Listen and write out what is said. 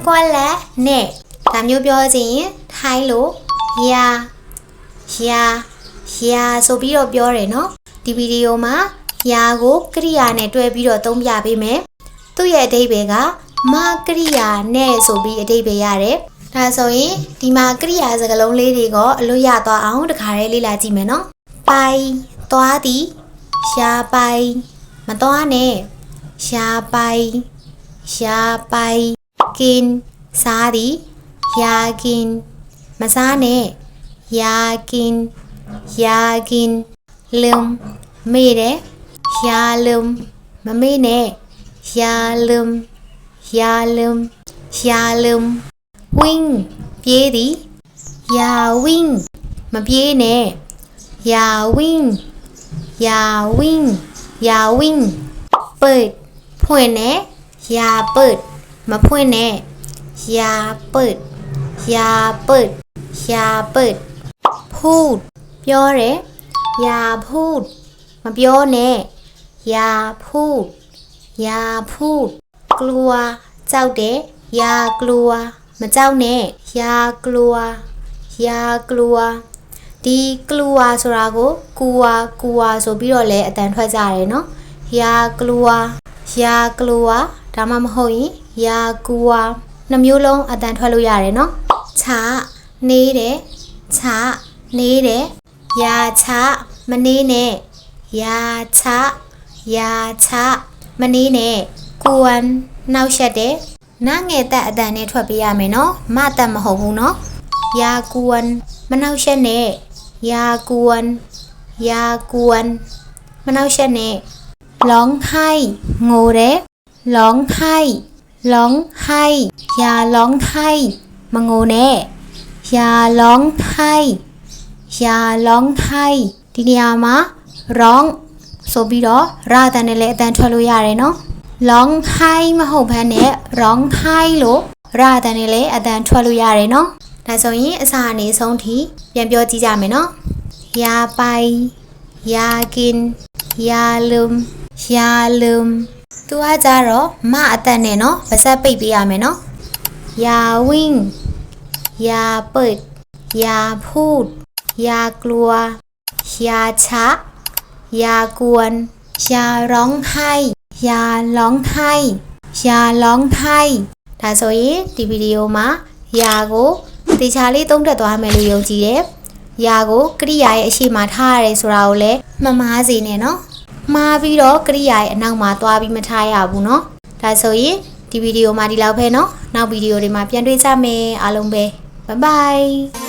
ကွက်လက်နဲ့ဒါမျိုးပြောချင်ရင်ထိုင်းလို့ယာဆိုပြီးတော့ပြောတယ်နော်ဒီဗီဒီယိုမှာယာကိုကရိယာနဲ့တွဲပြီးတော့သုံးပြပေးမယ်သူ့ရဲ့အဓိပ္ပာယ်ကမကရိယာနဲ့ဆိုပြီးအဓိပ္ပာယ်ရတယ်ဒါဆိုရင်ဒီမှာကရိယာစကားလုံးလေးတွေကအလို့ရသွားအောင်တခါလေးလေ့လာကြည့်မယ်နော်ပိုင်သွားသည်ရှားပိုင်မသွားနဲ့ရှားပိုင်กินစားသည်ယာกินမစားနဲ့ယာกินลืมမေ့တယ်ယာลืมမမေ့နဲ့ယာลืมวิ่งပြေးသည်ယာวิ่งမပြေးနဲ့ယာวิ่งเปิดဖွင့်နဲ့ယာเปิดမဖွင့်နဲ့ယာเปิดพูดပြောတယ်ယာพูดမပြောနဲ့ယာพูดกลัวကြောက်တယ်ယာกลัวမကြောက်နဲ့ယာกลัวဒီกลัวဆိုတာကိုကူဝါဆိုပြီးတော့လည်းအတန်ထွက်ကြတယ်နော်ယာกลัวဒါမှမဟုတ်ရင်ယာကူဝါနှမျိုးလုံးအတန်ထွက်လို့ရတယ်နော်ချနေတယ်ယာချမနေနဲ့ယာချမနေနဲ့ကိုဝန်နောက်ဆက်တယ်နားငယ်တက်အတန်နဲ့ထွက်ပေးရမယ်နော်မတက်မဟုတ်ဘူးနော်ယာကူဝန်မနောက်ဆက်နဲ့ယာကူဝန်မနောက်ဆက်နဲ့ร้องไห้ငိုတယ်ร้องไห้อย่าร้องไห้မငိုနဲ့อย่าร้องไห้ဒီနေရာမှာร้องဆိုပြီးတော့ရာတန်နဲ့လည်းအတန်ထွက်လို့ရတယ်နော်ร้องไห้မဟုတ်ဘဲနဲ့ร้องไห้လို့ရာတန်နဲ့လည်းအတန်ထွက်လို့ရတယ်နော်ဒါဆိုရင်အစာအနေဆုံးထိပြန်ပြောကြည့်ကြမယ်နော်ယာပိုင်ယာกินယာลืมသူကကြတော့မအသက်နဲ့နော်ပါစပ်ပိတ်ပေးရမယ်နော်ယာวิ่งယာเปิดယာพูดယာกลัวယာชะယာกวนယာร้องไห้ဒါဆိုရင်ဒီဗီဒီယိုမှာယာကိုတေချာလေးသုံးတက်သွားမယ်လို့ယုံကြည်တယ်ယာကိုကရိယာရဲ့အရှိမထားရတယ်ဆိုတာကိုလည်းမမားစေနဲ့နော်မှားပြီးတော့ကရိယာရဲ့အနောက်မှာသွားပြီးမထားရဘူးเนาะဒါဆိုရင်ဒီဗီဒီယိုမှာဒီလောက်ပဲเนาะနောက်ဗီဒီယိုတွေမှာပြန်တွေ့ကြမယ်အားလုံးပဲဘိုင်ဘိုင်